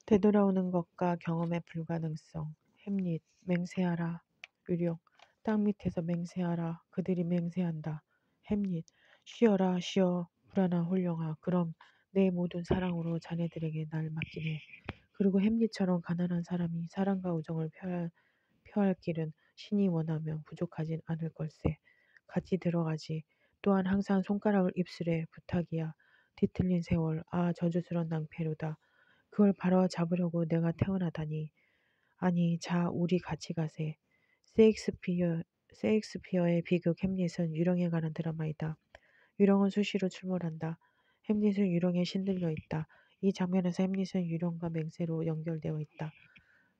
되돌아오는 것과 경험의 불가능성. 햄릿, 맹세하라. 유령, 땅 밑에서 맹세하라. 그들이 맹세한다. 햄릿, 쉬어라 쉬어 불안한 홀령아. 그럼 내 모든 사랑으로 자네들에게 날 맡기네. 그리고 햄릿처럼 가난한 사람이 사랑과 우정을 표할 길은 신이 원하면 부족하진 않을 걸세. 같이 들어가지. 또한 항상 손가락을 입술에 부탁이야. 뒤틀린 세월, 아 저주스런 낭패로다. 그걸 바로잡으려고 내가 태어나다니. 아니, 자, 우리 같이 가세. 세익스피어의 비극 햄릿은 유령에 관한 드라마이다. 유령은 수시로 출몰한다. 햄릿은 유령에 신들려 있다. 이 장면에서 햄릿은 유령과 맹세로 연결되어 있다.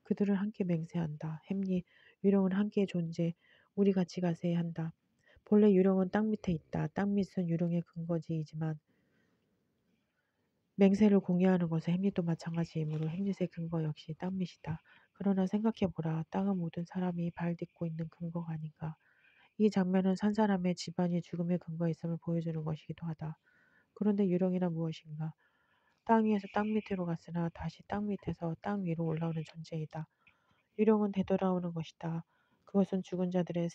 그들은 함께 맹세한다. 햄릿, 유령은 함께 존재, 우리 같이 가세 한다. 본래 유령은 땅 밑에 있다. 땅 밑은 유령의 근거지이지만 맹세를 공유하는 것은 햄릿도 마찬가지이므로 햄릿의 근거 역시 땅밑이다. 그러나 생각해보라. 땅은 모든 사람이 발 딛고 있는 근거가 아닌가. 이 장면은 산 사람의 집안이 죽음의 근거에 있음을 보여주는 것이기도 하다. 그런데 유령이란 무엇인가? 땅 위에서 땅 밑으로 갔으나 다시 땅 밑에서 땅 위로 올라오는 존재이다. 유령은 되돌아오는 것이다. 그것은 죽은 자들의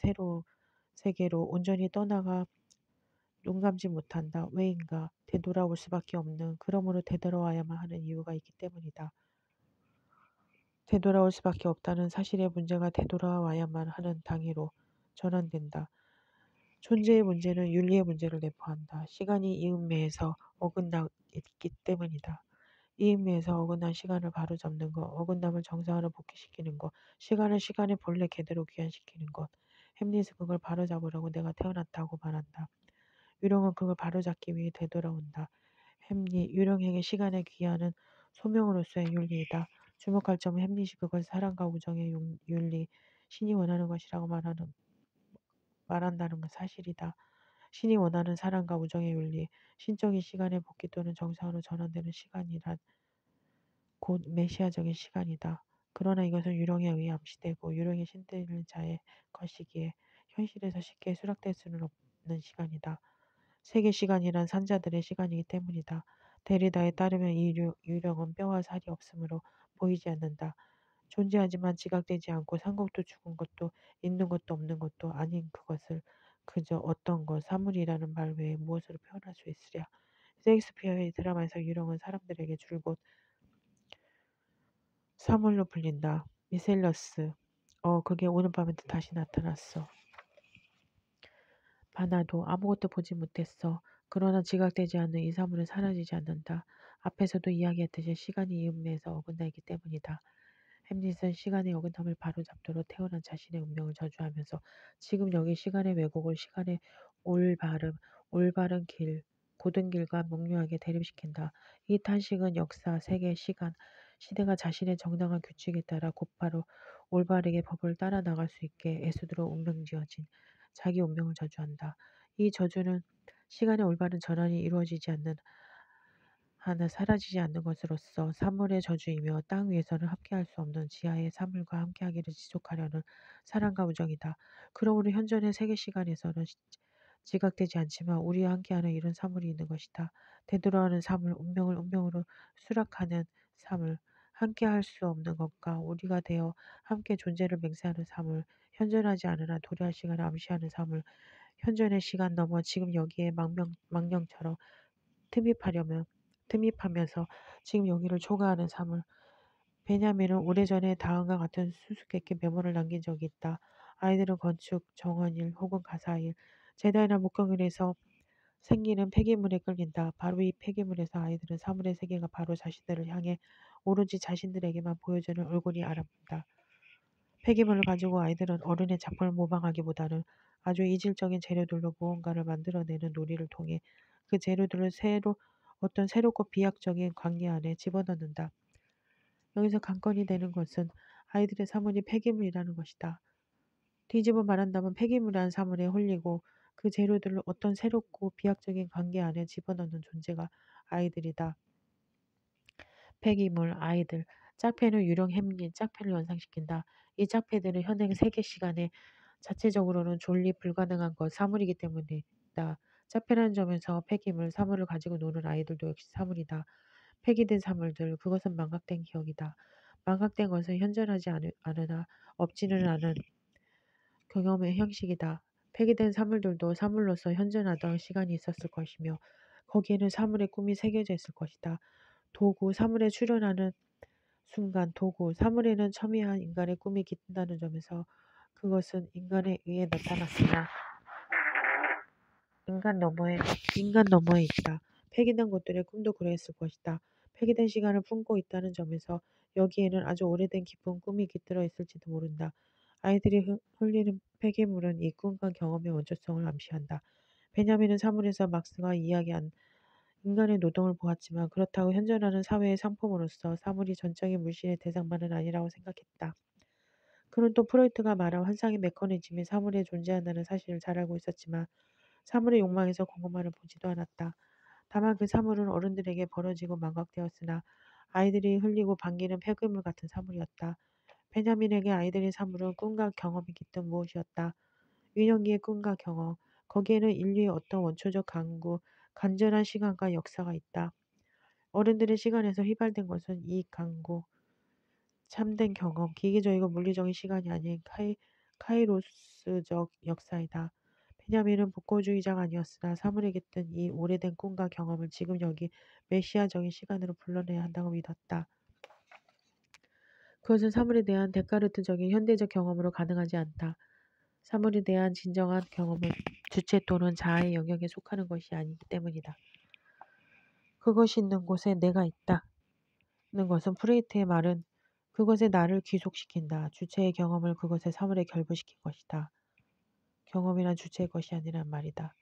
세계로 온전히 떠나가 눈 감지 못한다. 왜인가? 되돌아올 수밖에 없는, 그러므로 되돌아와야만 하는 이유가 있기 때문이다. 되돌아올 수밖에 없다는 사실의 문제가 되돌아와야만 하는 당위로 전환된다. 존재의 문제는 윤리의 문제를 내포한다. 시간이 이 운매에서 어긋나 있기 때문이다. 이 운매에서 어긋난 시간을 바로잡는 것, 어긋남을 정상으로 복귀시키는 것, 시간을 시간의 본래 궤대로 귀환시키는 것. 햄릿은 그걸 바로잡으려고 내가 태어났다고 말한다. 유령은 그걸 바로잡기 위해 되돌아온다. 햄릿, 유령에게 시간의 귀환은 소명으로서의 윤리이다. 주목할 점은 햄릿이 그걸 사랑과 우정의 윤리, 신이 원하는 것이라고 말한다는 건 사실이다. 신이 원하는 사랑과 우정의 윤리, 신적인 시간의 복귀 또는 정상으로 전환되는 시간이란 곧 메시아적인 시간이다. 그러나 이것은 유령에 의해 암시되고 유령의 신들린 자의 것이기에 현실에서 쉽게 수락될 수는 없는 시간이다. 세계 시간이란 산자들의 시간이기 때문이다. 데리다에 따르면 이 유령은 뼈와 살이 없으므로 보이지 않는다. 존재하지만 지각되지 않고 산 것도 죽은 것도 있는 것도 없는 것도 아닌 그것을 그저 어떤 것, 사물이라는 말 외에 무엇으로 표현할 수 있으랴. 셰익스피어의 드라마에서 유령은 사람들에게 줄곧 사물로 불린다. 미셀러스. 그게 오늘 밤에도 다시 나타났어. 바나도 아무것도 보지 못했어. 그러나 지각되지 않는 이 사물은 사라지지 않는다. 앞에서도 이야기했듯이 시간이 이음매에서 어긋나 있기 때문이다. 햄릿은 시간의 어긋남을 바로잡도록 태어난 자신의 운명을 저주하면서 지금 여기 시간의 왜곡을 시간의 올바른 길, 고든 길과 명료하게 대립시킨다. 이 탄식은 역사, 세계, 시간, 시대가 자신의 정당한 규칙에 따라 곧바로 올바르게 법을 따라 나갈 수 있게 애쓰도록 운명지어진 자기 운명을 저주한다. 이 저주는 시간의 올바른 전환이 이루어지지 않는 하나 사라지지 않는 것으로서 사물의 저주이며 땅 위에서는 함께할 수 없는 지하의 사물과 함께하기를 지속하려는 사랑과 우정이다. 그러므로 현존의 세계 시간에서는 지각되지 않지만 우리와 함께하는 이런 사물이 있는 것이다. 되돌아오는 사물, 운명을 운명으로 수락하는 사물, 함께할 수 없는 것과 우리가 되어 함께 존재를 맹세하는 사물, 현존하지 않으나 도래할 시간을 암시하는 사물, 현존의 시간 넘어 지금 여기에 망령처럼 틈입하면서 지금 여기를 초과하는 사물. 베냐민은 오래전에 다음과 같은 수수께끼 메모를 남긴 적이 있다. 아이들은 건축, 정원일 혹은 가사일, 제다이나 목격일에서 생기는 폐기물에 끌린다. 바로 이 폐기물에서 아이들은 사물의 세계가 바로 자신들을 향해 오로지 자신들에게만 보여주는 얼굴이 알아본다. 폐기물을 가지고 아이들은 어른의 작품을 모방하기보다는 아주 이질적인 재료들로 무언가를 만들어내는 놀이를 통해 그 재료들을 어떤 새롭고 비약적인 관계 안에 집어넣는다. 여기서 관건이 되는 것은 아이들의 사물이 폐기물이라는 것이다. 뒤집어 말한다면 폐기물이란 사물에 홀리고 그 재료들을 어떤 새롭고 비약적인 관계 안에 집어넣는 존재가 아이들이다. 폐기물, 아이들, 짝패는 유령 햄릿, 짝패를 연상시킨다. 이 짝패들은 현행 세계 시간에 자체적으로는 존립 불가능한 것, 사물이기 때문이다. 짝패라는 점에서 폐기물, 사물을 가지고 노는 아이들도 역시 사물이다. 폐기된 사물들, 그것은 망각된 기억이다. 망각된 것은 현존하지 않으나 없지는 않은 경험의 형식이다. 폐기된 사물들도 사물로서 현존하던 시간이 있었을 것이며 거기에는 사물의 꿈이 새겨져 있을 것이다. 도구, 사물에 출현하는 순간 도구, 사물에는 첨예한 인간의 꿈이 깃든다는 점에서 그것은 인간에 의해 나타났으나 인간 너머에 인간 너머에 있다. 폐기된 것들의 꿈도 그러했을 것이다. 폐기된 시간을 품고 있다는 점에서 여기에는 아주 오래된 깊은 꿈이 깃들어 있을지도 모른다. 아이들이 흘리는 폐기물은 이 꿈과 경험의 원초성을 암시한다. 베냐민은 사물에서 막스가 이야기한 인간의 노동을 보았지만 그렇다고 현존하는 사회의 상품으로서 사물이 전적인 물질의 대상만은 아니라고 생각했다. 그는 또 프로이트가 말한 환상의 메커니즘이 사물에 존재한다는 사실을 잘 알고 있었지만 사물의 욕망에서 궁금함을 보지도 않았다. 다만 그 사물은 어른들에게 벌어지고 망각되었으나 아이들이 흘리고 반기는 폐기물 같은 사물이었다. 베냐민에게 아이들의 사물은 꿈과 경험이 깃든 무엇이었다. 유년기의 꿈과 경험, 거기에는 인류의 어떤 원초적 강구, 간절한 시간과 역사가 있다. 어른들의 시간에서 휘발된 것은 이 강구, 참된 경험, 기계적이고 물리적인 시간이 아닌 카이로스적 역사이다. 베냐민은 복고주의자가 아니었으나 사물에 깃든 이 오래된 꿈과 경험을 지금 여기 메시아적인 시간으로 불러내야 한다고 믿었다. 그것은 사물에 대한 데카르트적인 현대적 경험으로 가능하지 않다. 사물에 대한 진정한 경험은 주체 또는 자아의 영역에 속하는 것이 아니기 때문이다. 그것이 있는 곳에 내가 있다는 것은 프레이트의 말은 그것에 나를 귀속시킨다. 주체의 경험을 그것의 사물에 결부시킨 것이다. 경험이란 주체의 것이 아니란 말이다.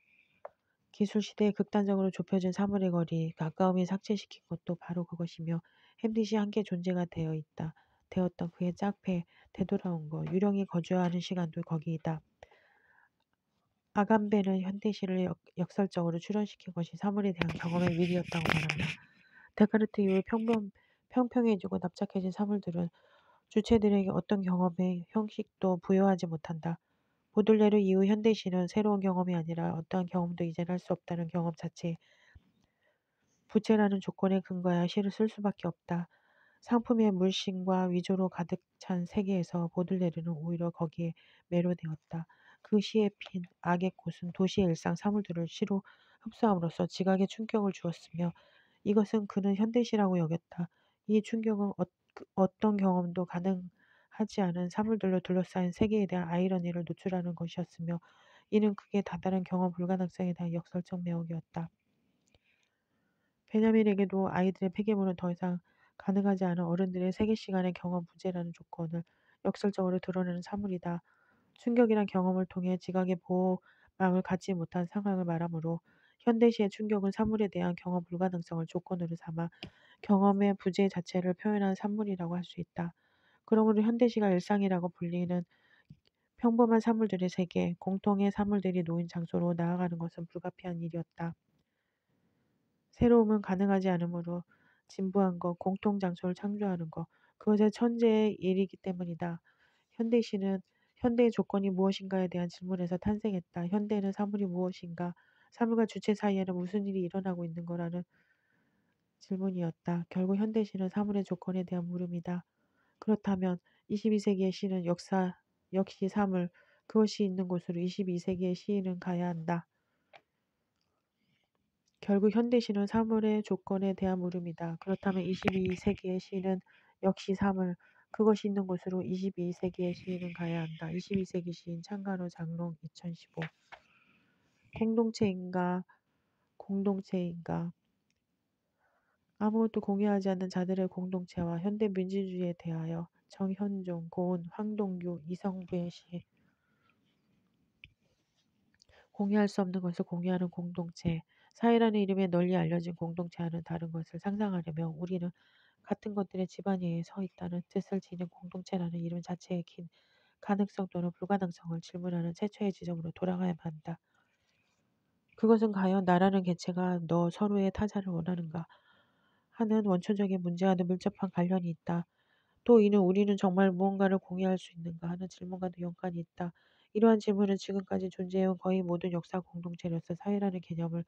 기술 시대에 극단적으로 좁혀진 사물의 거리, 가까움이 삭제시킨 것도 바로 그것이며 햄릿이 함께 존재가 되었던 그의 짝패, 되돌아온 것, 유령이 거주하는 시간도 거기이다. 아감베는 현대시를 역설적으로 출현시킨 것이 사물에 대한 경험의 위기였다고 말한다. 데카르트 이후에 평평해지고 납작해진 사물들은 주체들에게 어떤 경험의 형식도 부여하지 못한다. 보들레르 이후 현대시는 새로운 경험이 아니라 어떠한 경험도 이젠 할 수 없다는 경험 자체에 부채라는 조건에 근거하여 시를 쓸 수밖에 없다. 상품의 물씬과 위조로 가득 찬 세계에서 보들레르는 오히려 거기에 매료되었다. 그 시에 핀 악의 꽃은 도시의 일상 사물들을 시로 흡수함으로써 지각에 충격을 주었으며 이것은 그는 현대시라고 여겼다. 이 충격은 어떤 경험도 가능하지 않은 사물들로 둘러싸인 세계에 대한 아이러니를 노출하는 것이었으며 이는 그게 다다른 경험 불가능성에 대한 역설적 매혹이었다. 베냐민에게도 아이들의 폐기물은 더 이상 가능하지 않은 어른들의 세계 시간의 경험 부재라는 조건을 역설적으로 드러내는 사물이다. 충격이란 경험을 통해 지각의 보호막을 갖지 못한 상황을 말하므로 현대시의 충격은 사물에 대한 경험 불가능성을 조건으로 삼아 경험의 부재 자체를 표현한 산물이라고 할 수 있다. 그러므로 현대시가 일상이라고 불리는 평범한 사물들의 세계, 공통의 사물들이 놓인 장소로 나아가는 것은 불가피한 일이었다. 새로움은 가능하지 않으므로 진부한 것, 공통 장소를 창조하는 것, 그것의 천재의 일이기 때문이다. 현대시는 현대의 조건이 무엇인가에 대한 질문에서 탄생했다. 현대는 사물이 무엇인가? 사물과 주체 사이에는 무슨 일이 일어나고 있는 거라는 질문이었다. 결국 현대시는 사물의 조건에 대한 물음이다. 그렇다면 22세기의 시는 역시 사물, 그것이 있는 곳으로 22세기의 시인은 가야 한다. 결국 현대시는 사물의 조건에 대한 물음이다. 그렇다면 22세기의 시는 역시 사물, 그것이 있는 곳으로 22세기의 시인은 가야 한다. 22세기 시인 창간호 장롱 2015 공동체인가 공동체인가 아무것도 공유하지 않는 자들의 공동체와 현대 민주주의에 대하여 정현종, 고은, 황동규, 이성부의 시 공유할 수 없는 것을 공유하는 공동체 사회라는 이름에 널리 알려진 공동체와는 다른 것을 상상하려면 우리는 같은 것들의 집안위에 서 있다는 뜻을 지닌 공동체라는 이름 자체의 긴 가능성 또는 불가능성을 질문하는 최초의 지점으로 돌아가야만 한다. 그것은 과연 나라는 개체가 너 서로의 타자를 원하는가 하는 원초적인 문제와도 밀접한 관련이 있다. 또 이는 우리는 정말 무언가를 공유할 수 있는가 하는 질문과도 연관이 있다. 이러한 질문은 지금까지 존재해온 거의 모든 역사 공동체로서 사회라는 개념을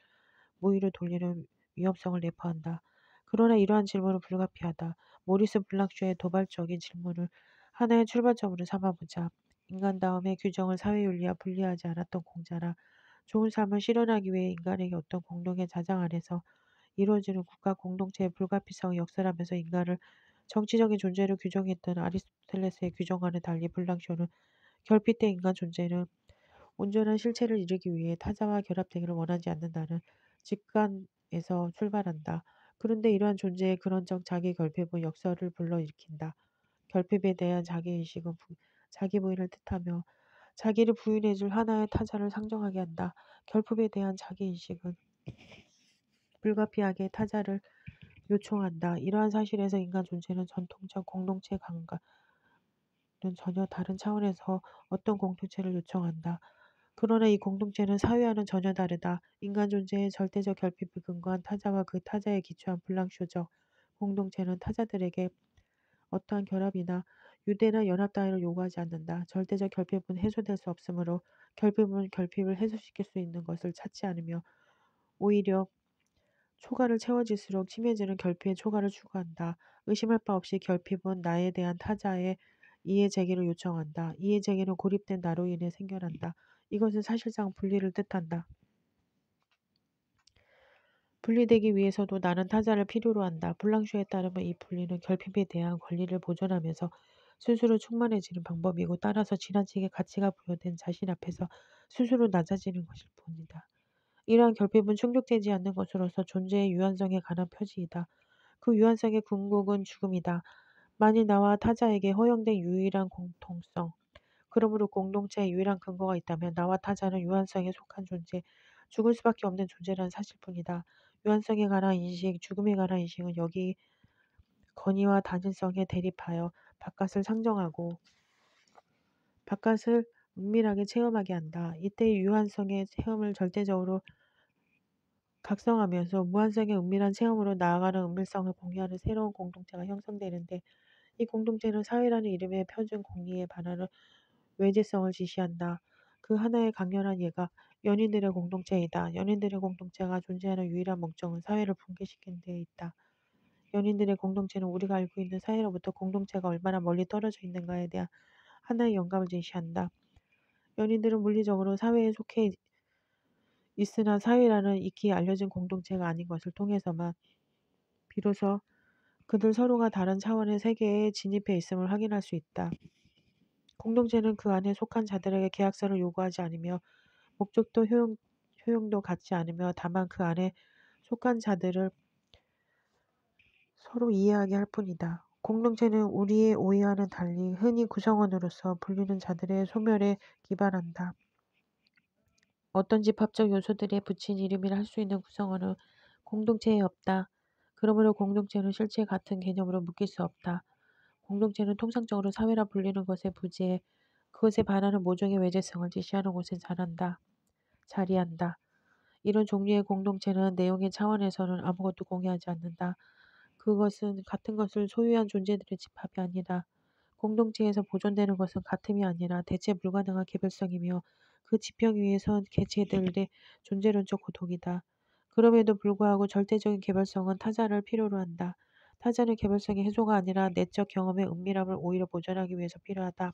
무위로 돌리는 위험성을 내포한다. 그러나 이러한 질문은 불가피하다. 모리스 블락쇼의 도발적인 질문을 하나의 출발점으로 삼아보자. 인간 다음에 규정을 사회윤리와 분리하지 않았던 공자라 좋은 삶을 실현하기 위해 인간에게 어떤 공동의 자장 안에서 이루어지는 국가 공동체의 불가피성을 역설하면서 인간을 정치적인 존재로 규정했던 아리스토텔레스의 규정과는 달리 블랑쇼는 결핍된 인간 존재는 온전한 실체를 이루기 위해 타자와 결합되기를 원하지 않는다는 직관에서 출발한다. 그런데 이러한 존재의 근원적 자기 결핍은 역설을 불러일으킨다. 결핍에 대한 자기인식은 자기 부인을 뜻하며 자기를 부인해줄 하나의 타자를 상정하게 한다. 결핍에 대한 자기인식은 불가피하게 타자를 요청한다. 이러한 사실에서 인간 존재는 전통적 공동체 감과는 전혀 다른 차원에서 어떤 공동체를 요청한다. 그러나 이 공동체는 사회와는 전혀 다르다. 인간 존재의 절대적 결핍을 근거한 타자와 그 타자에 기초한 불랑쇼적 공동체는 타자들에게 어떠한 결합이나 유대나 연합 따위를 요구하지 않는다. 절대적 결핍은 해소될 수 없으므로 결핍은 결핍을 해소시킬 수 있는 것을 찾지 않으며 오히려 초가를 채워질수록 심해지는 결핍의 초가를 추구한다. 의심할 바 없이 결핍은 나에 대한 타자의 이해 제기를 요청한다. 이해 제기는 고립된 나로 인해 생겨난다. 이것은 사실상 분리를 뜻한다. 분리되기 위해서도 나는 타자를 필요로 한다. 블랑쇼에 따르면 이 분리는 결핍에 대한 권리를 보존하면서 스스로 충만해지는 방법이고 따라서 지나치게 가치가 부여된 자신 앞에서 스스로 낮아지는 것일 뿐이다. 이러한 결핍은 충족되지 않는 것으로서 존재의 유한성에 관한 표지이다. 그 유한성의 궁극은 죽음이다. 만일 나와 타자에게 허용된 유일한 공통성, 그러므로 공동체의 유일한 근거가 있다면 나와 타자는 유한성에 속한 존재, 죽을 수밖에 없는 존재라는 사실뿐이다. 유한성에 관한 인식, 죽음에 관한 인식은 여기 건의와 단일성에 대립하여 바깥을 상정하고 바깥을 은밀하게 체험하게 한다. 이때 유한성의 체험을 절대적으로 각성하면서 무한성의 은밀한 체험으로 나아가는 은밀성을 공유하는 새로운 공동체가 형성되는데 이 공동체는 사회라는 이름의 표준 공리에 반하는 외제성을 지시한다. 그 하나의 강렬한 예가 연인들의 공동체이다. 연인들의 공동체가 존재하는 유일한 목적은 사회를 붕괴시키는 데 있다. 연인들의 공동체는 우리가 알고 있는 사회로부터 공동체가 얼마나 멀리 떨어져 있는가에 대한 하나의 영감을 제시한다. 연인들은 물리적으로 사회에 속해 있으나 사회라는 익히 알려진 공동체가 아닌 것을 통해서만 비로소 그들 서로가 다른 차원의 세계에 진입해 있음을 확인할 수 있다. 공동체는 그 안에 속한 자들에게 계약서를 요구하지 않으며 목적도 효용도 갖지 않으며 다만 그 안에 속한 자들을 서로 이해하게 할 뿐이다. 공동체는 우리의 오해와는 달리 흔히 구성원으로서 불리는 자들의 소멸에 기반한다. 어떤 집합적 요소들에 붙인 이름이라 할 수 있는 구성원은 공동체에 없다. 그러므로 공동체는 실체 같은 개념으로 묶일 수 없다. 공동체는 통상적으로 사회라 불리는 것에 부재해 그것에 반하는 모종의 외제성을 지시하는 곳에 자리한다. 이런 종류의 공동체는 내용의 차원에서는 아무것도 공유하지 않는다. 그것은 같은 것을 소유한 존재들의 집합이 아니라 공동체에서 보존되는 것은 같음이 아니라 대체 불가능한 개별성이며 그 지평 위에 선 개체들의 존재론적 고독이다. 그럼에도 불구하고 절대적인 개별성은 타자를 필요로 한다. 타자는 개별성의 해소가 아니라 내적 경험의 은밀함을 오히려 보존하기 위해서 필요하다.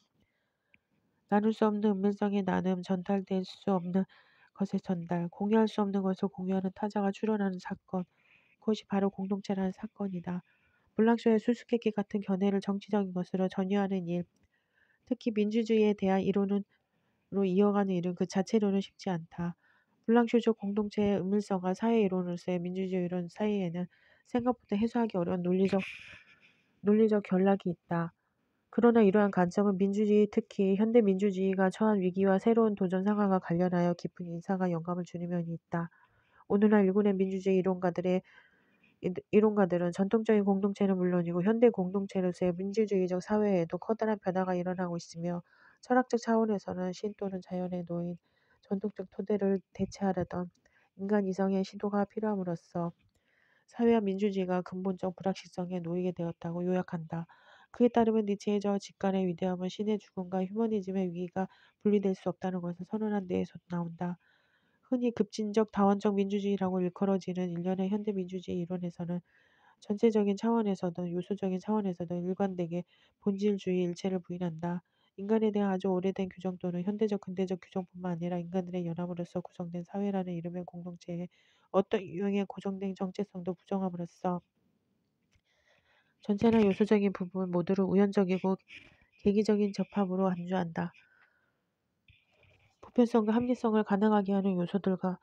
나눌 수 없는 은밀성의 나눔, 전달될 수 없는 것의 전달, 공유할 수 없는 것을 공유하는 타자가 출현하는 사건, 그것이 바로 공동체라는 사건이다. 블랑쇼의 수수께끼 같은 견해를 정치적인 것으로 전유하는 일, 특히 민주주의에 대한 이론으로 이어가는 일은 그 자체로는 쉽지 않다. 블랑쇼적 공동체의 은밀성과 사회 이론으로서의 민주주의 이론 사이에는 생각보다 해소하기 어려운 논리적 결락이 있다. 그러나 이러한 관점은 민주주의, 특히 현대민주주의가 처한 위기와 새로운 도전 상황과 관련하여 깊은 인상과 영감을 주는 면이 있다. 오늘날 일본의 민주주의 이론가들은 전통적인 공동체는 물론이고 현대 공동체로서의 민주주의적 사회에도 커다란 변화가 일어나고 있으며 철학적 차원에서는 신 또는 자연에 놓인 전통적 토대를 대체하려던 인간 이성의 시도가 필요함으로써 사회와 민주주의가 근본적 불확실성에 놓이게 되었다고 요약한다. 그에 따르면 니체의 저 직관의 위대함은 신의 죽음과 휴머니즘의 위기가 분리될 수 없다는 것을 선언한 데에서 나온다. 흔히 급진적 다원적 민주주의라고 일컬어지는 일련의 현대 민주주의 이론에서는 전체적인 차원에서든 요소적인 차원에서든 일관되게 본질주의 일체를 부인한다. 인간에 대한 아주 오래된 규정 또는 현대적 근대적 규정뿐만 아니라 인간들의 연합으로서 구성된 사회라는 이름의 공동체에 어떤 유형의 고정된 정체성도 부정함으로써 전체나 요소적인 부분 모두를 우연적이고 계기적인 접합으로 안주한다. 보편성과 합리성을 가능하게 하는 요소들과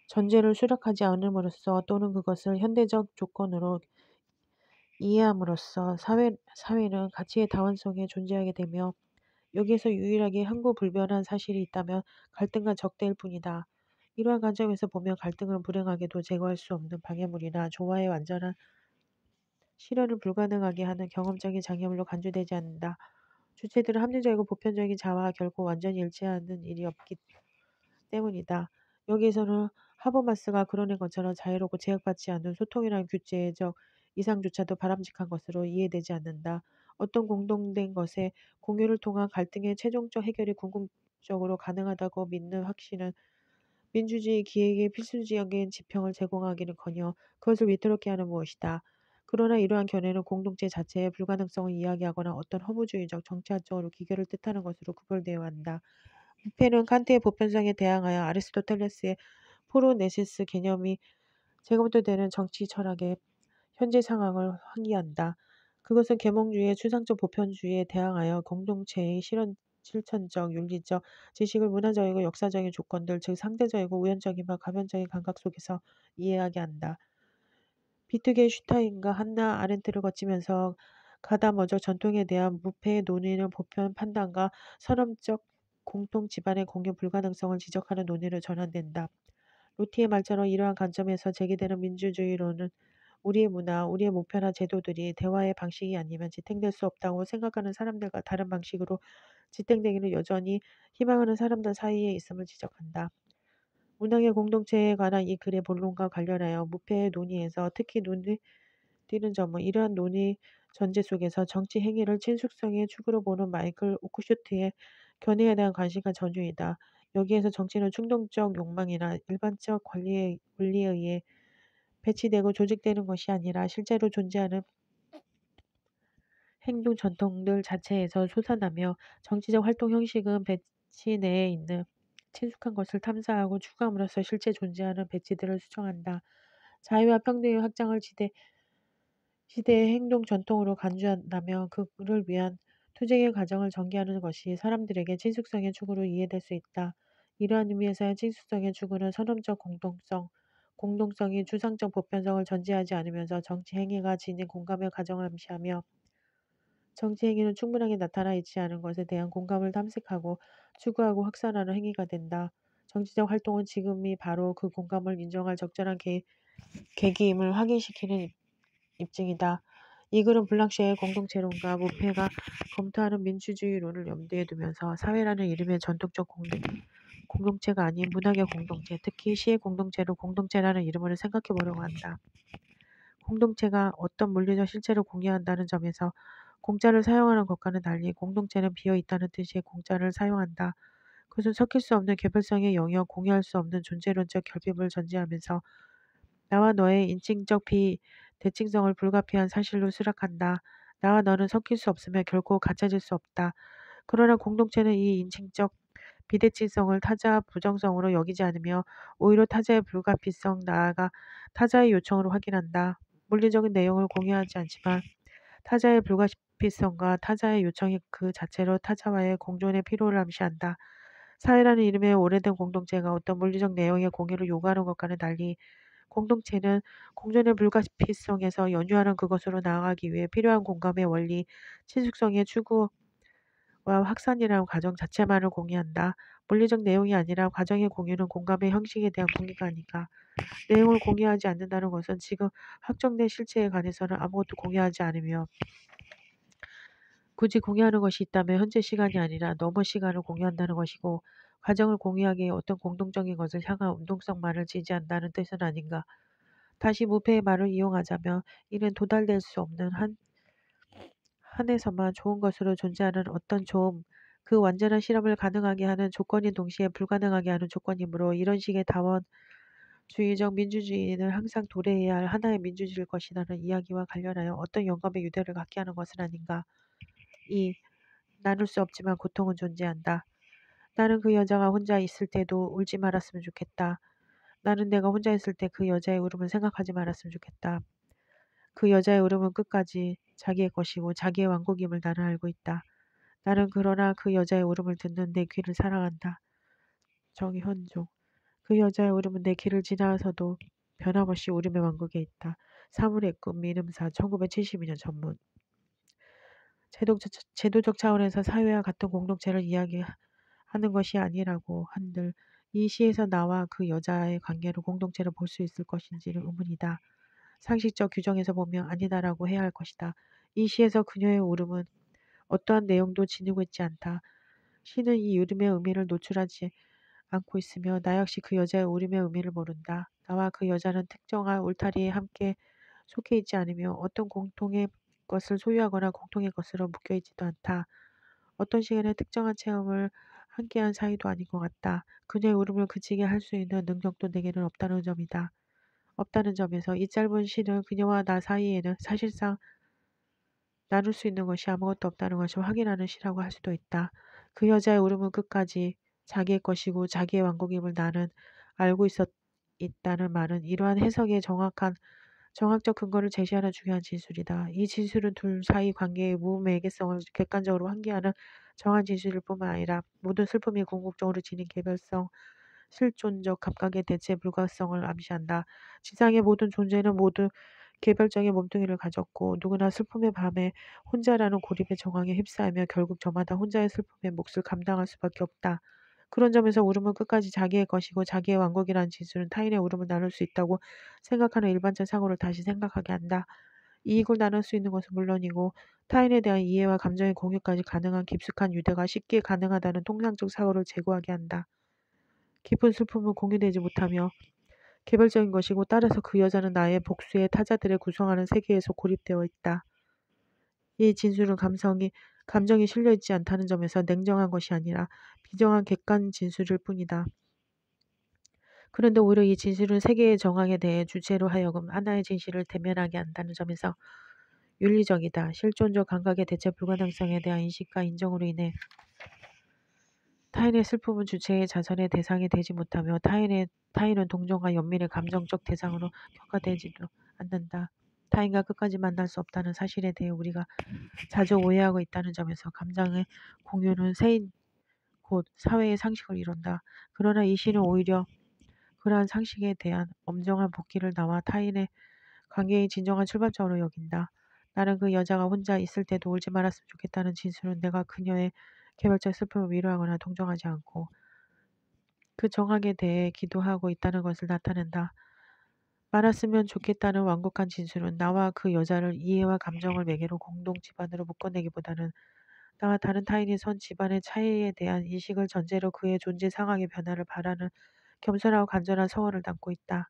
전제를 수락하지 않음으로써 또는 그것을 현대적 조건으로 이해함으로써 사회는 가치의 다원성에 존재하게 되며 여기에서 유일하게 항구불변한 사실이 있다면 갈등과 적대일 뿐이다. 이러한 관점에서 보면 갈등은 불행하게도 제거할 수 없는 방해물이나 조화의 완전한 실현을 불가능하게 하는 경험적인 장애물로 간주되지 않는다. 주체들은 합리적이고 보편적인 자아와 결코 완전히 일치하는 일이 없기 때문이다. 여기에서는 하버마스가 그려낸 것처럼 자유롭고 제약받지 않는 소통이라는 규제적 이상조차도 바람직한 것으로 이해되지 않는다. 어떤 공동된 것의 공유를 통한 갈등의 최종적 해결이 궁극적으로 가능하다고 믿는 확신은 민주주의 기획의 필수적인 지평을 제공하기는커녕 그것을 위태롭게 하는 무엇이다. 그러나 이러한 견해는 공동체 자체의 불가능성을 이야기하거나 어떤 허무주의적 정치학적으로 기결을 뜻하는 것으로 구별되어야 한다. 부패는 칸트의 보편성에 대항하여 아리스토텔레스의 프로네시스 개념이 재검토되는 정치 철학의 현재 상황을 환기한다. 그것은 계몽주의의 추상적 보편주의에 대항하여 공동체의 실천적, 윤리적, 지식을 문화적이고 역사적인 조건들, 즉 상대적이고 우연적이며 가변적인 감각 속에서 이해하게 한다. 비트겐슈타인과 한나 아렌트를 거치면서 가다머적 전통에 대한 무패의 논의는 보편 판단과 선험적 공통 집안의 공유 불가능성을 지적하는 논의로 전환된다. 루티의 말처럼 이러한 관점에서 제기되는 민주주의론은 우리의 문화, 우리의 목표나 제도들이 대화의 방식이 아니면 지탱될 수 없다고 생각하는 사람들과 다른 방식으로 지탱되기를 여전히 희망하는 사람들 사이에 있음을 지적한다. 문학의 공동체에 관한 이 글의 본론과 관련하여 무패의 논의에서 특히 눈에 띄는 점은 이러한 논의 전제 속에서 정치 행위를 친숙성의 축으로 보는 마이클 오크슈트의 견해에 대한 관심과 전유이다. 여기에서 정치는 충동적 욕망이나 일반적 권리에 의해 배치되고 조직되는 것이 아니라 실제로 존재하는 행동 전통들 자체에서 솟아나며 정치적 활동 형식은 배치 내에 있는 친숙한 것을 탐사하고 추구함으로써 실제 존재하는 배치들을 수정한다. 자유와 평등의 확장을 시대의 행동 전통으로 간주한다면 그를 위한 투쟁의 과정을 전개하는 것이 사람들에게 친숙성의 추구로 이해될 수 있다. 이러한 의미에서의 친숙성의 추구는 선언적 공동성이 추상적 보편성을 전제하지 않으면서 정치 행위가 지닌 공감의 과정을 암시하며 정치 행위는 충분하게 나타나 있지 않은 것에 대한 공감을 탐색하고 추구하고 확산하는 행위가 된다. 정치적 활동은 지금이 바로 그 공감을 인정할 적절한 계기임을 확인시키는 입증이다. 이 글은 블랑시의 공동체론과 무패가 검토하는 민주주의론을 염두에 두면서 사회라는 이름의 전통적 공동체가 아닌 문학의 공동체, 특히 시의 공동체를 공동체라는 이름으로 생각해 보려고 한다. 공동체가 어떤 물리적 실체를 공유한다는 점에서 공짜를 사용하는 것과는 달리 공동체는 비어 있다는 뜻의 공짜를 사용한다. 그것은 섞일 수 없는 개별성의 영역, 공유할 수 없는 존재론적 결핍을 전제하면서 나와 너의 인칭적 비대칭성을 불가피한 사실로 수락한다. 나와 너는 섞일 수 없으며 결코 갖춰질 수 없다. 그러나 공동체는 이 인칭적 비대칭성을 타자 부정성으로 여기지 않으며 오히려 타자의 불가피성, 나아가 타자의 요청으로 확인한다. 물리적인 내용을 공유하지 않지만 타자의 불가피성과 타자의 요청이 그 자체로 타자와의 공존의 필요를 암시한다. 사회라는 이름의 오래된 공동체가 어떤 물리적 내용의 공유를 요구하는 것과는 달리 공동체는 공존의 불가피성에서 연유하는 그것으로 나아가기 위해 필요한 공감의 원리, 친숙성의 추구와 확산이라는 과정 자체만을 공유한다. 물리적 내용이 아니라 과정의 공유는 공감의 형식에 대한 공유가 아닌가. 내용을 공유하지 않는다는 것은 지금 확정된 실체에 관해서는 아무것도 공유하지 않으며 굳이 공유하는 것이 있다면 현재 시간이 아니라 너머 시간을 공유한다는 것이고 과정을 공유하기에 어떤 공동적인 것을 향한 운동성만을 지지한다는 뜻은 아닌가. 다시 무패의 말을 이용하자면 이는 도달될 수 없는 한에서만 좋은 것으로 존재하는 어떤 좋음, 그 완전한 실험을 가능하게 하는 조건인 동시에 불가능하게 하는 조건이므로 이런 식의 다원 주의적 민주주의는 항상 도래해야 할 하나의 민주주의일 것이라는 이야기와 관련하여 어떤 영감의 유대를 갖게 하는 것은 아닌가. 2. 나눌 수 없지만 고통은 존재한다. 나는 그 여자가 혼자 있을 때도 울지 말았으면 좋겠다. 나는 내가 혼자 있을 때 그 여자의 울음을 생각하지 말았으면 좋겠다. 그 여자의 울음은 끝까지 자기의 것이고 자기의 왕국임을 나는 알고 있다. 나는 그러나 그 여자의 울음을 듣는 내 귀를 사랑한다. 정현종. 그 여자의 울음은 내 귀를 지나서도 변함없이 울음의 왕국에 있다. 사물의 꿈 미름사 1972년 전문. 제도적 차원에서 사회와 같은 공동체를 이야기하는 것이 아니라고 한들 이 시에서 나와 그 여자의 관계로 공동체를 볼 수 있을 것인지는 의문이다. 상식적 규정에서 보면 아니다라고 해야 할 것이다. 이 시에서 그녀의 울음은 어떠한 내용도 지니고 있지 않다. 시는 이 울음의 의미를 노출하지 않고 있으며 나 역시 그 여자의 울음의 의미를 모른다. 나와 그 여자는 특정한 울타리에 함께 속해 있지 않으며 어떤 공통의 것을 소유하거나 공통의 것으로 묶여 있지도 않다. 어떤 시간에 특정한 체험을 함께한 사이도 아닌 것 같다. 그녀의 울음을 그치게 할 수 있는 능력도 내게는 없다는 점이다. 없다는 점에서 이 짧은 시는 그녀와 나 사이에는 사실상 나눌 수 있는 것이 아무것도 없다는 것을 확인하는 시라고 할 수도 있다. 그 여자의 울음은 끝까지 자기의 것이고 자기의 왕국임을 나는 알고 있다는 말은 이러한 해석의 정학적 근거를 제시하는 중요한 진술이다. 이 진술은 둘 사이 관계의 무매개성을 객관적으로 환기하는 정한 진술일 뿐만 아니라 모든 슬픔이 궁극적으로 지닌 개별성, 실존적 감각의 대체 불가성을 암시한다. 지상의 모든 존재는 모두 개별적인 몸뚱이를 가졌고 누구나 슬픔의 밤에 혼자라는 고립의 정황에 휩싸이며 결국 저마다 혼자의 슬픔의 몫을 감당할 수밖에 없다. 그런 점에서 울음은 끝까지 자기의 것이고 자기의 왕국이라는 진술은 타인의 울음을 나눌 수 있다고 생각하는 일반적 사고를 다시 생각하게 한다. 이익을 나눌 수 있는 것은 물론이고 타인에 대한 이해와 감정의 공유까지 가능한 깊숙한 유대가 쉽게 가능하다는 통상적 사고를 제고하게 한다. 깊은 슬픔은 공유되지 못하며 개별적인 것이고 따라서 그 여자는 나의 복수의 타자들의 구성하는 세계에서 고립되어 있다. 이 진술은 감정이 실려있지 않다는 점에서 냉정한 것이 아니라 비정한 객관 진술일 뿐이다. 그런데 오히려 이 진술은 세계의 정황에 대해 주체로 하여금 하나의 진실을 대면하게 한다는 점에서 윤리적이다. 실존적 감각의 대체 불가능성에 대한 인식과 인정으로 인해 타인의 슬픔은 주체의 자선의 대상이 되지 못하며 타인은 동정과 연민의 감정적 대상으로 평가되지도 않는다. 타인과 끝까지 만날 수 없다는 사실에 대해 우리가 자주 오해하고 있다는 점에서 감정의 공유는 세인 곧 사회의 상식을 이룬다. 그러나 이 시는 오히려 그러한 상식에 대한 엄정한 복귀를 나와 타인의 관계의 진정한 출발점으로 여긴다. 나는 그 여자가 혼자 있을 때도 울지 말았으면 좋겠다는 진술은 내가 그녀의 개별적 슬픔을 위로하거나 동정하지 않고 그 정황에 대해 기도하고 있다는 것을 나타낸다. 말았으면 좋겠다는 완곡한 진술은 나와 그 여자를 이해와 감정을 매개로 공동 집안으로 묶어내기보다는 나와 다른 타인이 선 집안의 차이에 대한 인식을 전제로 그의 존재 상황의 변화를 바라는 겸손하고 간절한 서원을 담고 있다.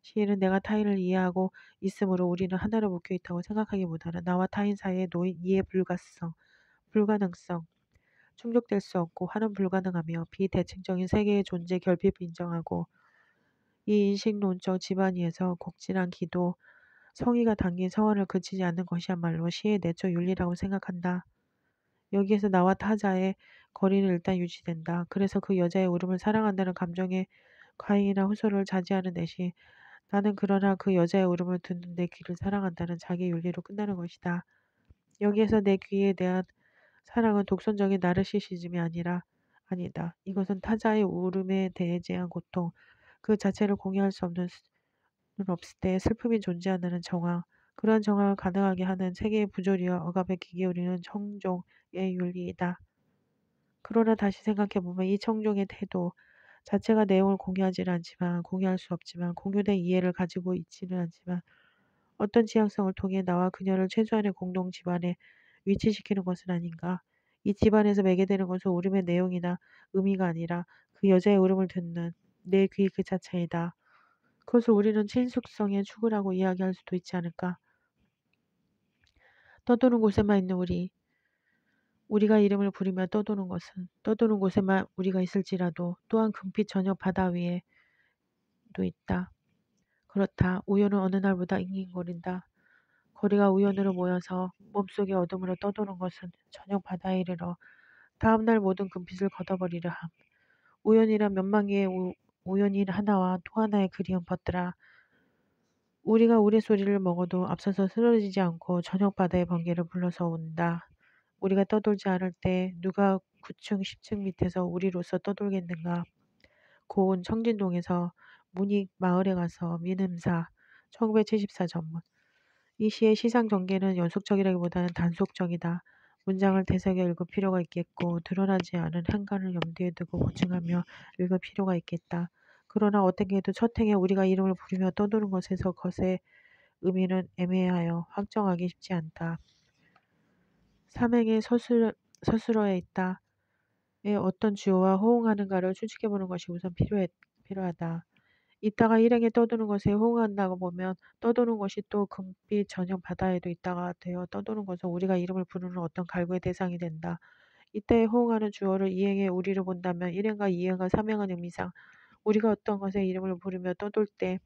시인은 내가 타인을 이해하고 있으므로 우리는 하나로 묶여 있다고 생각하기보다는 나와 타인 사이에 놓인 이해 불가능성, 충족될 수 없고 환원 불가능하며 비대칭적인 세계의 존재 결핍을 인정하고 이 인식론적 집안위에서 곡진한 기도, 성의가 담긴 서원을 그치지 않는 것이야말로 시의 내적 윤리라고 생각한다. 여기에서 나와 타자의 거리는 일단 유지된다. 그래서 그 여자의 울음을 사랑한다는 감정의 과잉이나 후소를 자제하는 대신 나는 그러나 그 여자의 울음을 듣는 내 귀를 사랑한다는 자기 윤리로 끝나는 것이다. 여기에서 내 귀에 대한 사랑은 독선적인 나르시시즘이 아니다. 이것은 타자의 울음에 대해제한 고통, 그 자체를 공유할 수 없는 없을 때 슬픔이 존재한다는 정황, 그러한 정황을 가능하게 하는 세계의 부조리와 억압에 기기울이는 청종의 윤리이다. 그러나 다시 생각해보면 이 청종의 태도 자체가 내용을 공유하지는 않지만 공유할 수 없지만 공유된 이해를 가지고 있지는 않지만 어떤 지향성을 통해 나와 그녀를 최소한의 공동 집안에 위치시키는 것은 아닌가. 이 집안에서 매개되는 것은 울음의 내용이나 의미가 아니라 그 여자의 울음을 듣는 내 귀 그 자체이다. 그것을 우리는 친숙성의 추구라고 이야기할 수도 있지 않을까. 떠도는 곳에만 있는 우리가 이름을 부리며 떠도는 것은 떠도는 곳에만 우리가 있을지라도 또한 금빛 저녁 바다 위에 것도 있다. 그렇다. 우연은 어느 날보다 잉잉거린다. 거리가 우연으로 모여서 몸속의 어둠으로 떠도는 것은 저녁 바다에 이르러 다음날 모든 금빛을 걷어버리려 함. 우연이란 몇만 개의 우연이 하나와 또 하나의 그리움 벗더라. 우리가 우레소리를 먹어도 앞서서 쓰러지지 않고 저녁 바다의 번개를 불러서 온다. 우리가 떠돌지 않을 때 누가 9층, 10층 밑에서 우리로서 떠돌겠는가. 고운 청진동에서 문익 마을에 가서 민음사 1974 전문. 이 시의 시상 전개는 연속적이라기보다는 단속적이다. 문장을 되새겨 읽을 필요가 있겠고 드러나지 않은 행간을 염두에 두고 보충하며 읽을 필요가 있겠다. 그러나 어떻게 해도 첫 행에 우리가 이름을 부르며 떠도는 것에서 것의 의미는 애매하여 확정하기 쉽지 않다. 삼행의 서술어에 있다. 에 어떤 주어와 호응하는가를 추측해보는 것이 우선 필요하다. 이따가 일행에 떠도는 것에 호응한다고 보면 떠도는 것이 또 금빛 저녁 바다에도 있다가 되어 떠도는 것은 우리가 이름을 부르는 어떤 갈구의 대상이 된다. 이때에 호응하는 주어를 이행에 우리를 본다면 일행과 이행과 삼행은 의미상 우리가 어떤 것의 이름을 부르며 떠돌 때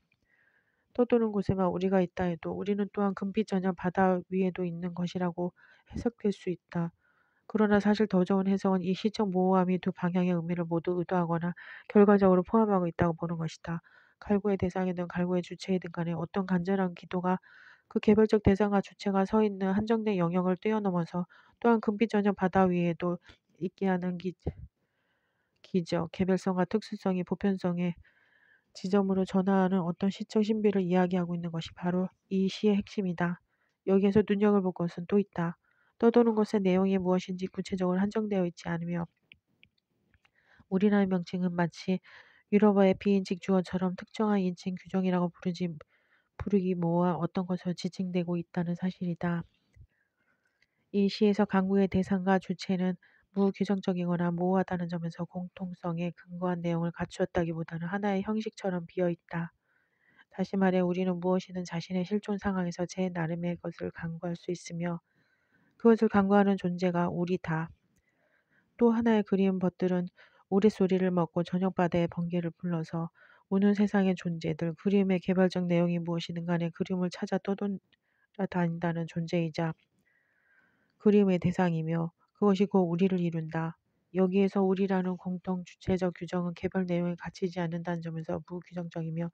떠도는 곳에만 우리가 있다 해도 우리는 또한 금빛 저녁 바다 위에도 있는 것이라고 해석될 수 있다. 그러나 사실 더 좋은 해석은 이 시적 모호함이 두 방향의 의미를 모두 의도하거나 결과적으로 포함하고 있다고 보는 것이다. 갈구의 대상이든 갈구의 주체이든 간에 어떤 간절한 기도가 그 개별적 대상과 주체가 서 있는 한정된 영역을 뛰어넘어서 또한 금빛 저녁 바다 위에도 있게 하는 기적, 개별성과 특수성이 보편성의 지점으로 전하하는 어떤 시적 신비를 이야기하고 있는 것이 바로 이 시의 핵심이다. 여기에서 눈여겨볼 것은 또 있다. 떠도는 것의 내용이 무엇인지 구체적으로 한정되어 있지 않으며 우리나라의 명칭은 마치 유럽어의 비인칭 주어처럼 특정한 인칭 규정이라고 부르기 모아 어떤 것으로 지칭되고 있다는 사실이다. 이 시에서 강구의 대상과 주체는 무규정적이거나 모호하다는 점에서 공통성에 근거한 내용을 갖추었다기보다는 하나의 형식처럼 비어있다. 다시 말해 우리는 무엇이든 자신의 실존 상황에서 제 나름의 것을 강구할 수 있으며 그것을 강구하는 존재가 우리다. 또 하나의 그리운 벗들은 우레소리를 먹고 저녁바다의 번개를 불러서 우는 세상의 존재들, 그림의 개발적 내용이 무엇이든 간에 그림을 찾아 떠돌아다닌다는 존재이자 그림의 대상이며 그것이 곧 우리를 이룬다. 여기에서 우리라는 공통 주체적 규정은 개별 내용에 갇히지 않는다는 점에서 무규정적이며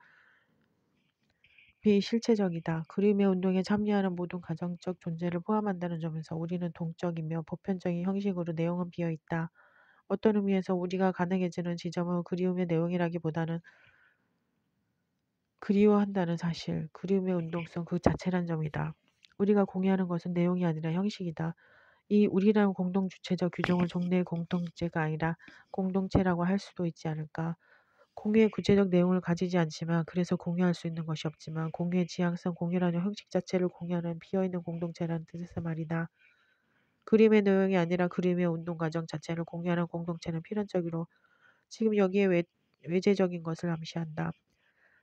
비실체적이다. 그림의 운동에 참여하는 모든 가정적 존재를 포함한다는 점에서 우리는 동적이며 보편적인 형식으로 내용은 비어있다. 어떤 의미에서 우리가 가능해지는 지점은 그리움의 내용이라기보다는 그리워한다는 사실, 그리움의 운동성 그 자체란 점이다. 우리가 공유하는 것은 내용이 아니라 형식이다. 이 우리라는 공동주체적 규정은 종래의 공동체가 아니라 공동체라고 할 수도 있지 않을까. 공유의 구체적 내용을 가지지 않지만 그래서 공유할 수 있는 것이 없지만 공유의 지향성 공유라는 형식 자체를 공유하는 비어있는 공동체라는 뜻에서 말이다. 그림의 내용이 아니라 그림의 운동 과정 자체를 공유하는 공동체는 필연적으로 지금 여기에 외재적인 것을 암시한다.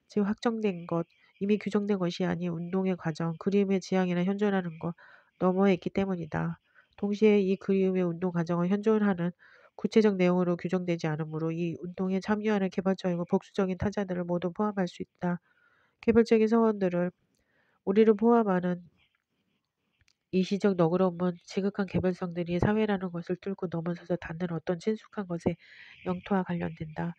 즉 확정된 것, 이미 규정된 것이 아닌 운동의 과정, 그림의 지향이나 현존하는 것 너머에 있기 때문이다. 동시에 이 그림의 운동 과정을 현존하는 구체적 내용으로 규정되지 않으므로 이 운동에 참여하는 개발적이고 복수적인 타자들을 모두 포함할 수 있다. 개별적인 성원들을 우리를 포함하는 이시적 너그러움은 지극한 개별성들이 사회라는 것을 뚫고 넘어서서 닿는 어떤 친숙한 것의 영토와 관련된다.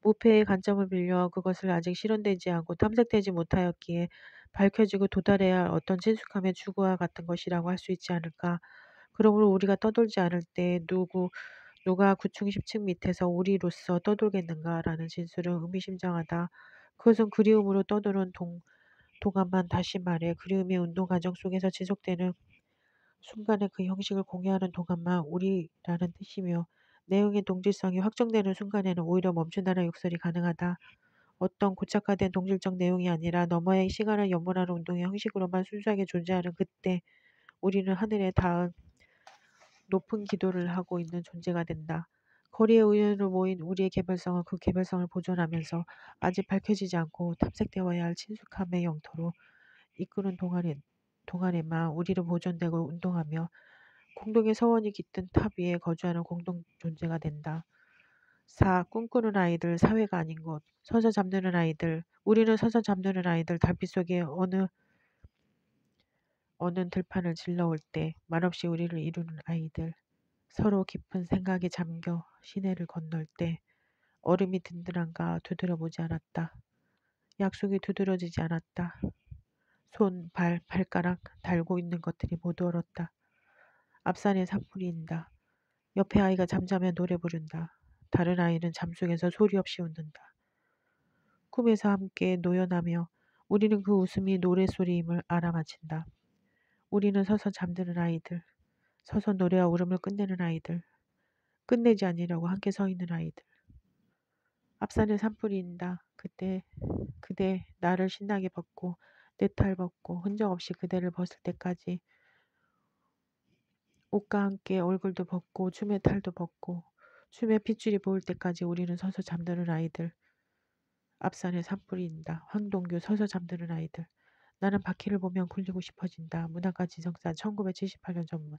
무패의 관점을 빌려 그것을 아직 실현되지 않고 탐색되지 못하였기에 밝혀지고 도달해야 할 어떤 친숙함의 추구와 같은 것이라고 할 수 있지 않을까. 그러므로 우리가 떠돌지 않을 때 누가 9층 10층 밑에서 우리로서 떠돌겠는가라는 진술은 의미심장하다. 그것은 그리움으로 떠도는 동안만 다시 말해 그리움의 운동 과정 속에서 지속되는 순간의 그 형식을 공유하는 동안만 우리라는 뜻이며 내용의 동질성이 확정되는 순간에는 오히려 멈춘다는 욕설이 가능하다. 어떤 고착화된 동질적 내용이 아니라 너머의 시간을 연몰하는 운동의 형식으로만 순수하게 존재하는 그때 우리는 하늘에 닿은 높은 기도를 하고 있는 존재가 된다. 거리에 우연으로 모인 우리의 개별성은 그 개별성을 보존하면서 아직 밝혀지지 않고 탐색되어야 할 친숙함의 영토로 이끄는 동안에만 우리를 보존되고 운동하며 공동의 서원이 깃든 탑 위에 거주하는 공동 존재가 된다. 4. 꿈꾸는 아이들, 사회가 아닌 곳. 서서 잠드는 아이들. 우리는 서서 잠드는 아이들, 달빛 속에 어느 들판을 질러올 때 말없이 우리를 이루는 아이들. 서로 깊은 생각에 잠겨 시내를 건널 때 얼음이 든든한가 두드려보지 않았다. 약속이 두드러지지 않았다. 손, 발가락 달고 있는 것들이 모두 얼었다. 앞산에 산불이 인다. 옆에 아이가 잠자며 노래 부른다. 다른 아이는 잠속에서 소리 없이 웃는다. 꿈에서 함께 노연하며 우리는 그 웃음이 노래소리임을 알아맞힌다. 우리는 서서 잠드는 아이들, 서서 노래와 울음을 끝내는 아이들, 끝내지 않으려고 함께 서 있는 아이들. 앞산에 산불이 인다. 그대 나를 신나게 벗고 내 탈 벗고 흔적 없이 그대를 벗을 때까지 옷과 함께 얼굴도 벗고 춤의 탈도 벗고 춤의 핏줄이 보일 때까지 우리는 서서 잠드는 아이들. 앞산에 산불이 인다. 황동규 서서 잠드는 아이들. 나는 바퀴를 보면 굴리고 싶어진다. 문학과 지성사 1978년 전문.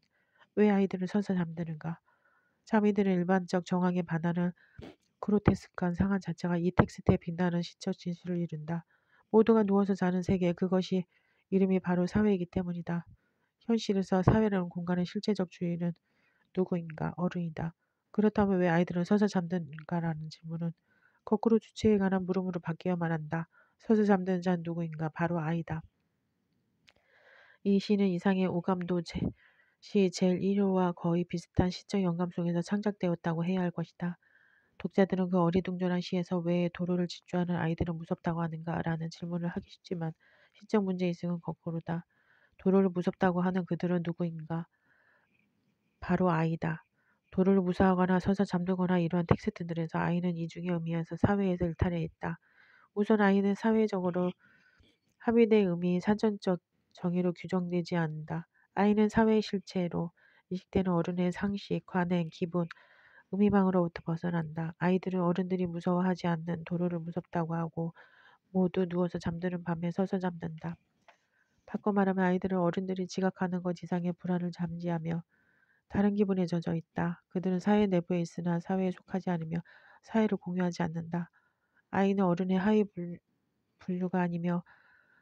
왜 아이들은 서서 잠드는가? 잠이드는 일반적 정황에 반하는 그로테스크한 상황 자체가 이 텍스트에 빛나는 시적 진실을 이룬다. 모두가 누워서 자는 세계, 그것이 이름이 바로 사회이기 때문이다. 현실에서 사회라는 공간의 실제적 주인은 누구인가? 어른이다. 그렇다면 왜 아이들은 서서 잠드는가라는 질문은 거꾸로 주체에 관한 물음으로 바뀌어야만 한다. 서서 잠드는 자는 누구인가? 바로 아이다. 이 시는 이상의 오감도 시 제1호와 거의 비슷한 시적 영감 속에서 창작되었다고 해야 할 것이다. 독자들은 그 어리둥절한 시에서 왜 도로를 질주하는 아이들은 무섭다고 하는가라는 질문을 하기 쉽지만 시적 문제의식은 거꾸로다. 도로를 무섭다고 하는 그들은 누구인가? 바로 아이다. 도로를 무사하거나 서서 잠들거나 이러한 텍스트들에서 아이는 이중의 의미에서 사회에서 일탈해 있다. 우선 아이는 사회적으로 합의된 의미, 사전적 정의로 규정되지 않는다. 아이는 사회의 실체로 인식되는 어른의 상식, 관행, 기분, 의미망으로부터 벗어난다. 아이들은 어른들이 무서워하지 않는 도로를 무섭다고 하고 모두 누워서 잠드는 밤에 서서 잠든다. 바꿔 말하면 아이들은 어른들이 지각하는 것 이상의 불안을 잠지하며 다른 기분에 젖어 있다. 그들은 사회 내부에 있으나 사회에 속하지 않으며 사회를 공유하지 않는다. 아이는 어른의 하위 분류가 아니며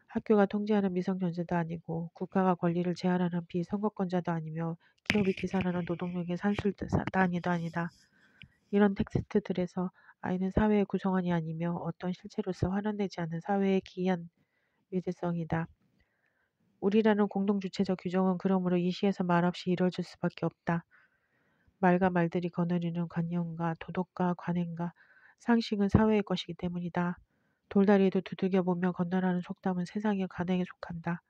학교가 통제하는 미성년자도 아니고 국가가 권리를 제한하는 비선거권자도 아니며 기업이 계산하는 노동력의 산술단위도 아니다. 이런 텍스트들에서 아이는 사회의 구성원이 아니며 어떤 실체로서 환원되지 않는 사회의 기이한 미제성이다. 우리라는 공동주체적 규정은 그러므로 이 시에서 말없이 이루어질 수밖에 없다. 말과 말들이 거느리는 관념과 도덕과 관행과 상식은 사회의 것이기 때문이다. 돌다리에도 두들겨보며 건너라는 속담은 세상의 관행에 속한다.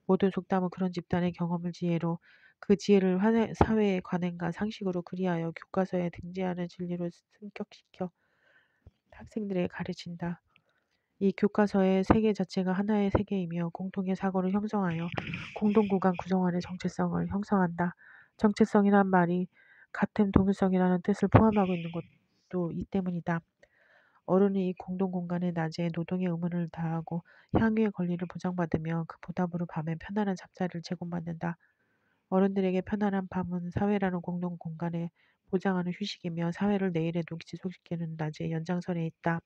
모든 속담은 그런 집단의 경험을 지혜로 그 지혜를 사회의 관행과 상식으로 그리하여 교과서에 등재하는 진리로 승격시켜 학생들에게 가르친다. 이 교과서의 세계 자체가 하나의 세계이며 공통의 사고를 형성하여 공동구간 구성원의 정체성을 형성한다. 정체성이란 말이 같은 동일성이라는 뜻을 포함하고 있는 것도 이 때문이다. 어른이 이 공동공간의 낮에 노동의 의무를 다하고 향유의 권리를 보장받으며 그 보답으로 밤에 편안한 잠자리를 제공받는다. 어른들에게 편안한 밤은 사회라는 공동공간에 보장하는 휴식이며 사회를 내일에도 지속시키는 낮의 연장선에 있다.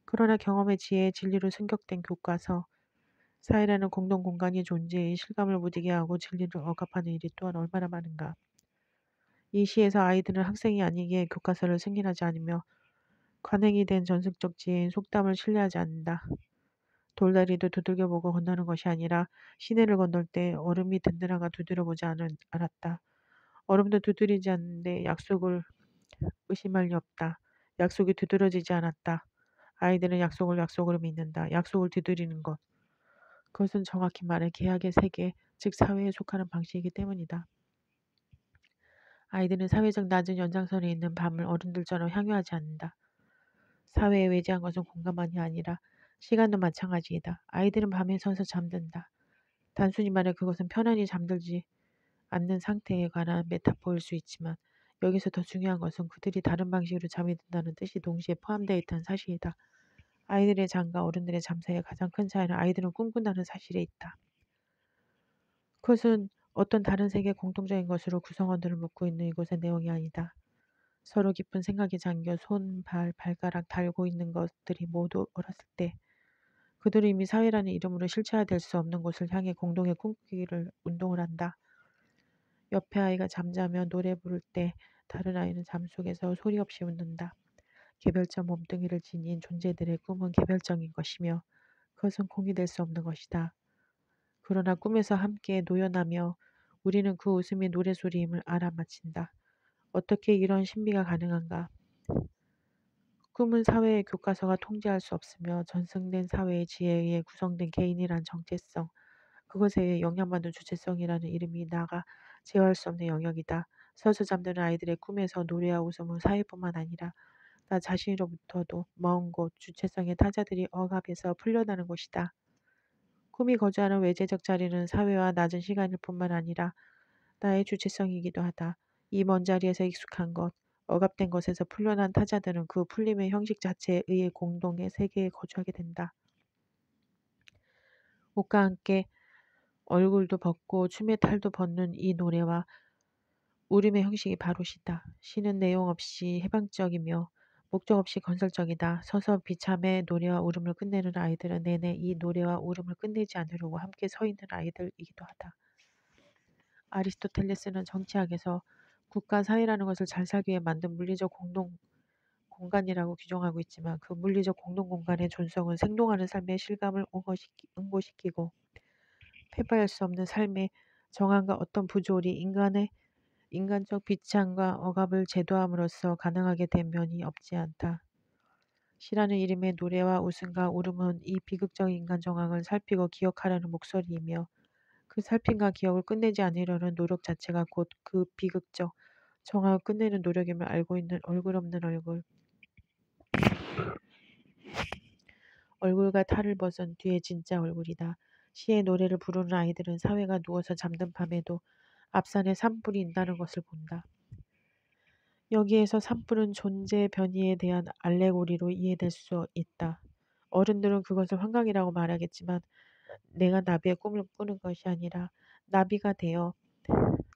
그러나 경험의 지혜의 진리로 승격된 교과서, 사회라는 공동공간이 존재의 실감을 무디게 하고 진리를 억압하는 일이 또한 얼마나 많은가. 이 시에서 아이들은 학생이 아니기에 교과서를 승인하지 않으며 관행이 된 전승적 지혜인 속담을 신뢰하지 않는다. 돌다리도 두들겨보고 건너는 것이 아니라 시내를 건널 때 얼음이 든든한가 두드려보지 않았다. 얼음도 두드리지 않는데 약속을 의심할 리 없다. 약속이 두드러지지 않았다. 아이들은 약속을 약속으로 믿는다. 약속을 두드리는 것. 그것은 정확히 말해 계약의 세계, 즉 사회에 속하는 방식이기 때문이다. 아이들은 사회적 낮은 연장선에 있는 밤을 어른들처럼 향유하지 않는다. 사회에 외재한 것은 공간만이 아니라 시간도 마찬가지이다. 아이들은 밤에 서서 잠든다. 단순히 말해 그것은 편안히 잠들지 않는 상태에 관한 메타포일 수 있지만 여기서 더 중요한 것은 그들이 다른 방식으로 잠이 든다는 뜻이 동시에 포함되어 있다는 사실이다. 아이들의 잠과 어른들의 잠 사이의 가장 큰 차이는 아이들은 꿈꾼다는 사실에 있다. 그것은 어떤 다른 세계 공통적인 것으로 구성원들을 묻고 있는 이곳의 내용이 아니다. 서로 깊은 생각에 잠겨 손, 발, 발가락 달고 있는 것들이 모두 얼었을 때 그들은 이미 사회라는 이름으로 실체화될 수 없는 곳을 향해 공동의 꿈꾸기를 운동을 한다. 옆에 아이가 잠자며 노래 부를 때 다른 아이는 잠 속에서 소리 없이 웃는다. 개별적 몸뚱이를 지닌 존재들의 꿈은 개별적인 것이며 그것은 공유될 수 없는 것이다. 그러나 꿈에서 함께 노연하며 우리는 그 웃음이 노래소리임을 알아맞힌다. 어떻게 이런 신비가 가능한가? 꿈은 사회의 교과서가 통제할 수 없으며 전승된 사회의 지혜에 의해 구성된 개인이란 정체성, 그것에 의해 영향받는 주체성이라는 이름이 나아가 제어할 수 없는 영역이다. 서서 잠드는 아이들의 꿈에서 노래와 웃음은 사회뿐만 아니라 나 자신으로부터도 먼 곳, 주체성의 타자들이 억압해서 풀려나는 곳이다. 꿈이 거주하는 외재적 자리는 사회와 낮은 시간일 뿐만 아니라 나의 주체성이기도 하다. 이 먼 자리에서 익숙한 것, 억압된 것에서 풀려난 타자들은 그 풀림의 형식 자체에 의해 공동의 세계에 거주하게 된다. 옷과 함께 얼굴도 벗고 춤의 탈도 벗는 이 노래와 울음의 형식이 바로 시다. 시는 내용 없이 해방적이며 목적 없이 건설적이다. 서서 비참의 노래와 울음을 끝내는 아이들은 내내 이 노래와 울음을 끝내지 않으려고 함께 서 있는 아이들이기도 하다. 아리스토텔레스는 정치학에서 국가 사회라는 것을 잘 살기 위해 만든 물리적 공동 공간이라고 규정하고 있지만 그 물리적 공동 공간의 존성은 생동하는 삶의 실감을 응고시키고 패배할 수 없는 삶의 정함과 어떤 부조리 인간적 비참과 억압을 제도함으로써 가능하게 된 면이 없지 않다. 시라는 이름의 노래와 웃음과 울음은 이 비극적 인간 정황을 살피고 기억하라는 목소리이며 그 살핌과 기억을 끝내지 않으려는 노력 자체가 곧 그 비극적 정황을 끝내는 노력임을 알고 있는 얼굴 없는 얼굴과 탈을 벗은 뒤의 진짜 얼굴이다. 시의 노래를 부르는 아이들은 사회가 누워서 잠든 밤에도 앞산에 산불이 있다는 것을 본다. 여기에서 산불은 존재 변이에 대한 알레고리로 이해될 수 있다. 어른들은 그것을 환각이라고 말하겠지만 내가 나비의 꿈을 꾸는 것이 아니라 나비가 되어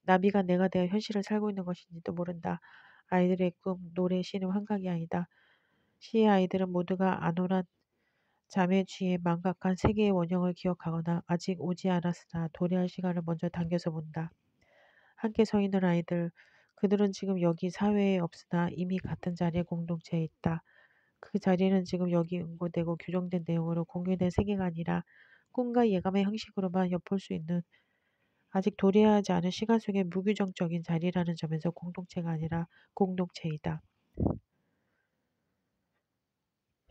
나비가 내가 되어 현실을 살고 있는 것인지도 모른다. 아이들의 꿈, 노래, 시는 환각이 아니다. 시의 아이들은 모두가 안온한 잠에 취해 망각한 세계의 원형을 기억하거나 아직 오지 않았으나 도래할 시간을 먼저 당겨서 본다. 함께 서 있는 아이들, 그들은 지금 여기 사회에 없으나 이미 같은 자리의 공동체에 있다. 그 자리는 지금 여기 응고되고 규정된 내용으로 공유된 세계가 아니라 꿈과 예감의 형식으로만 엿볼 수 있는 아직 도래하지 않은 시간 속의 무규정적인 자리라는 점에서 공동체가 아니라 공동체이다.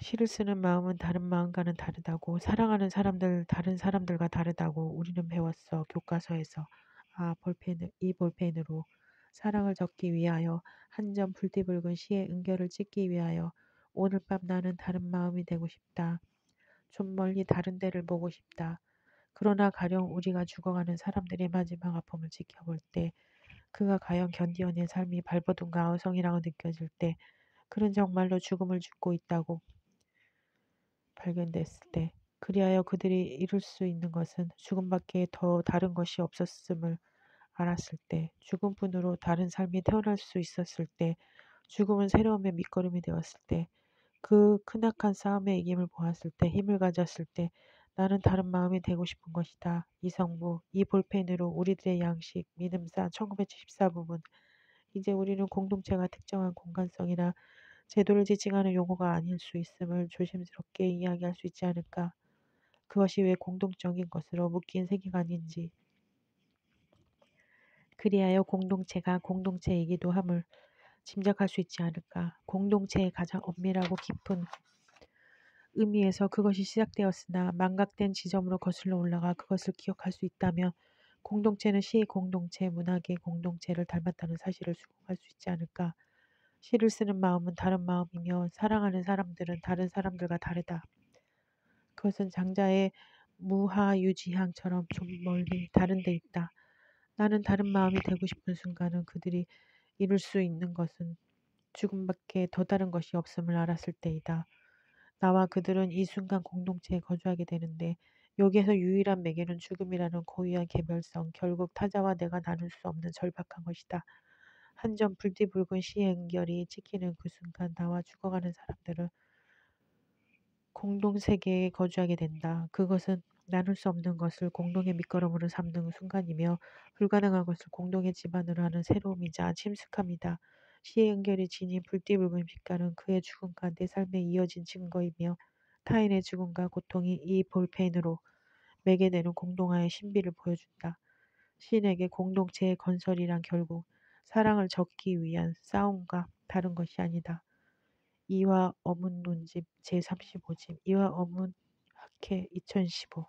시를 쓰는 마음은 다른 마음과는 다르다고, 사랑하는 사람들, 다른 사람들과 다르다고 우리는 배웠어. 교과서에서. 이 볼펜으로 사랑을 적기 위하여 한 점 불띠붉은 시의 은결을 찍기 위하여 오늘 밤 나는 다른 마음이 되고 싶다. 좀 멀리 다른 데를 보고 싶다. 그러나 가령 우리가 죽어가는 사람들의 마지막 아픔을 지켜볼 때 그가 과연 견디어낸 삶이 발버둥과 아우성이라고 느껴질 때 그는 정말로 죽음을 죽고 있다고 발견됐을 때 그리하여 그들이 이룰 수 있는 것은 죽음밖에 더 다른 것이 없었음을 알았을 때 죽음뿐으로 다른 삶이 태어날 수 있었을 때 죽음은 새로움의 밑거름이 되었을 때 그 크나큰 싸움의 이김을 보았을 때 힘을 가졌을 때 나는 다른 마음이 되고 싶은 것이다. 이성부, 이 볼펜으로 우리들의 양식, 믿음사 1974 부분. 이제 우리는 공동체가 특정한 공간성이나 제도를 지칭하는 용어가 아닐 수 있음을 조심스럽게 이야기할 수 있지 않을까. 그것이 왜 공동적인 것으로 묶인 세계관인지. 그리하여 공동체가 공동체이기도 함을 짐작할 수 있지 않을까. 공동체의 가장 엄밀하고 깊은 의미에서 그것이 시작되었으나 망각된 지점으로 거슬러 올라가 그것을 기억할 수 있다면 공동체는 시의 공동체, 문학의 공동체를 닮았다는 사실을 수긍할 수 있지 않을까. 시를 쓰는 마음은 다른 마음이며 사랑하는 사람들은 다른 사람들과 다르다. 그것은 장자의 무하유지향처럼 좀 멀리 다른 데 있다. 나는 다른 마음이 되고 싶은 순간은 그들이 이룰 수 있는 것은 죽음밖에 더 다른 것이 없음을 알았을 때이다. 나와 그들은 이 순간 공동체에 거주하게 되는데 여기에서 유일한 매개는 죽음이라는 고유한 개별성, 결국 타자와 내가 나눌 수 없는 절박한 것이다. 한 점 불띠붉은 시의 은결이 찍히는 그 순간 나와 죽어가는 사람들은 공동 세계에 거주하게 된다. 그것은 나눌 수 없는 것을 공동의 밑거름으로 삼는 순간이며 불가능한 것을 공동의 기반으로 하는 새로움이자 침숙함이다. 시의 은결이 지닌 불띠붉은 빛깔은 그의 죽음과 내 삶에 이어진 증거이며 타인의 죽음과 고통이 이 볼펜으로 매개되는 공동화의 신비를 보여준다. 시인에게 공동체의 건설이란 결국 사랑을 적기 위한 싸움과 다른 것이 아니다. 이화 어문 논집 제35집 이화 어문 학회 2015